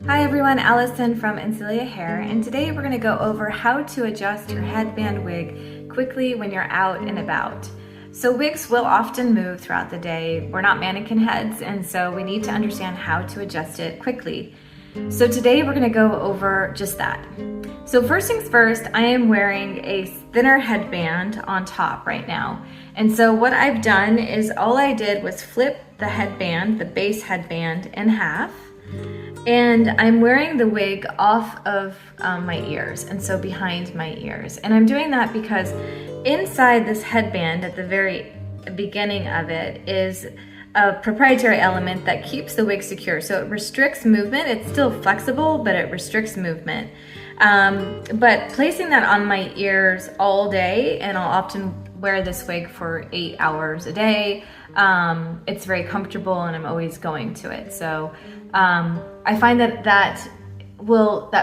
Hi everyone, Allison from Encilia Hair, and today we're going to go over how to adjust your headband wig quickly when you're out and about. So wigs will often move throughout the day. We're not mannequin heads, and so we need to understand how to adjust it quickly. So today we're going to go over just that. So first things first, I am wearing a thinner headband on top right now. And so what I've done is all I did was flip the headband, the base headband, in half. And I'm wearing the wig off of my ears, and so behind my ears. And I'm doing that because inside this headband, at the very beginning of it, is a proprietary element that keeps the wig secure. So it restricts movement. It's still flexible, but it restricts movement. But placing that on my ears all day, and I'll often wear this wig for 8 hours a day, it's very comfortable and I'm always going to it. So I find that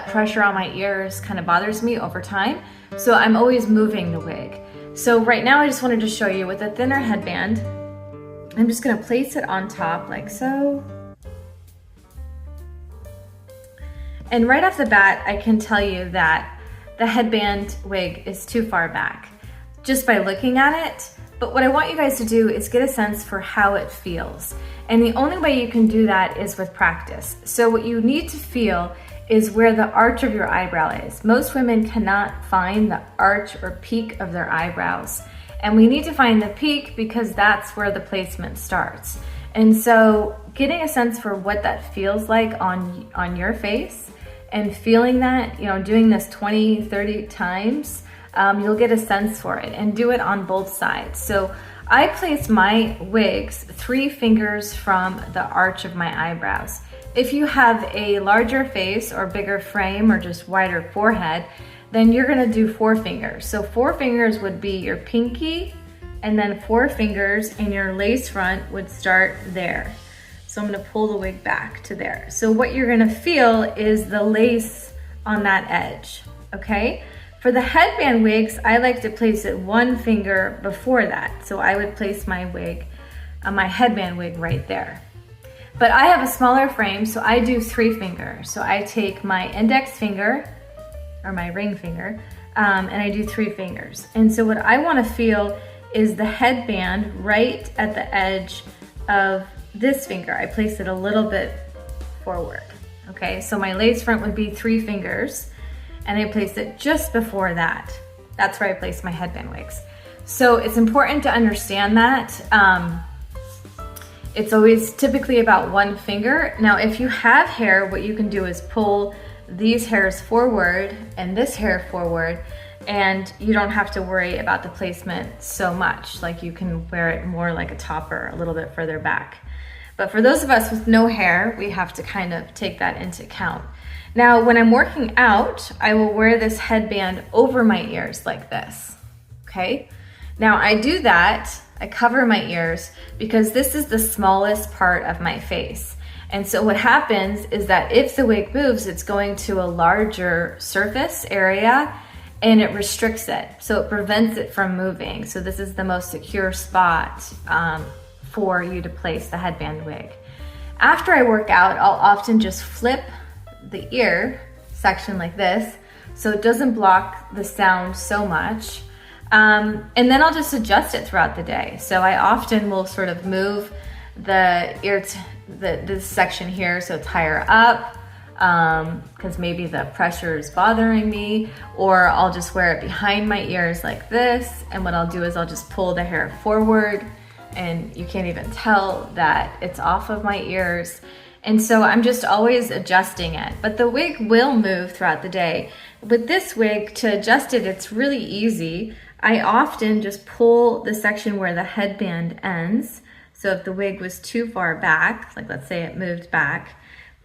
pressure on my ears kind of bothers me over time. So I'm always moving the wig. So right now I just wanted to show you with a thinner headband, I'm just gonna place it on top like so. And right off the bat, I can tell you that the headband wig is too far back just by looking at it. But what I want you guys to do is get a sense for how it feels. And the only way you can do that is with practice. So what you need to feel is where the arch of your eyebrow is. Most women cannot find the arch or peak of their eyebrows. And we need to find the peak because that's where the placement starts. And so getting a sense for what that feels like on your face and feeling that, doing this 20, 30 times, you'll get a sense for it, and do it on both sides. So I place my wigs 3 fingers from the arch of my eyebrows. If you have a larger face or bigger frame or just wider forehead, then you're gonna do 4 fingers. So 4 fingers would be your pinky, and then 4 fingers in your lace front would start there. So I'm gonna pull the wig back to there. So what you're gonna feel is the lace on that edge, okay? For the headband wigs, I like to place it 1 finger before that. So I would place my wig, my headband wig right there. But I have a smaller frame, so I do 3 fingers. So I take my index finger, or my ring finger, and I do 3 fingers. And so what I wanna feel is the headband right at the edge of this finger. I place it a little bit forward, okay? So my lace front would be 3 fingers, and I place it just before that. That's where I place my headband wigs. So it's important to understand that. It's always typically about 1 finger. Now, if you have hair, what you can do is pull these hairs forward and this hair forward, and you don't have to worry about the placement so much. Like, you can wear it more like a topper a little bit further back. But for those of us with no hair, we have to kind of take that into account. Now, when I'm working out, I will wear this headband over my ears like this, okay? Now, I do that, I cover my ears because this is the smallest part of my face. And so what happens is that if the wig moves, it's going to a larger surface area and it restricts it. So it prevents it from moving. So this is the most secure spot for you to place the headband wig. After I work out, I'll often just flip the ear section like this so it doesn't block the sound so much. And then I'll just adjust it throughout the day. So I often will sort of move the ear, this section here so it's higher up, because maybe the pressure is bothering me, or I'll just wear it behind my ears like this, and what I'll do is I'll just pull the hair forward and you can't even tell that it's off of my ears. And so I'm just always adjusting it, but the wig will move throughout the day. With this wig, to adjust it, it's really easy. I often just pull the section where the headband ends. So if the wig was too far back, like let's say it moved back,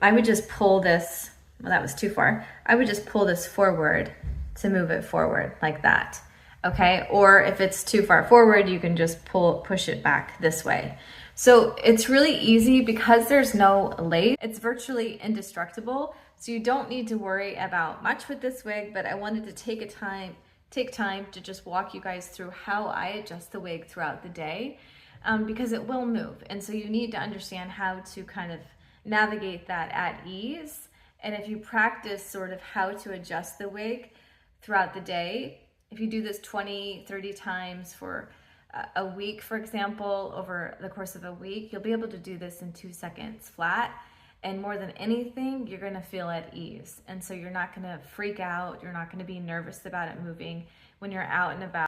I would just pull this, well, that was too far. I would just pull this forward to move it forward like that, okay? Or if it's too far forward, you can just push it back this way. So it's really easy because there's no lace. It's virtually indestructible, so you don't need to worry about much with this wig, but I wanted to take time to just walk you guys through how I adjust the wig throughout the day, because it will move. And so you need to understand how to kind of navigate that at ease And if you practice sort of how to adjust the wig throughout the day, if you do this 20, 30 times for a week, for example, over the course of a week, you'll be able to do this in 2 seconds flat. And more than anything, you're gonna feel at ease. And so you're not gonna freak out, you're not gonna be nervous about it moving when you're out and about.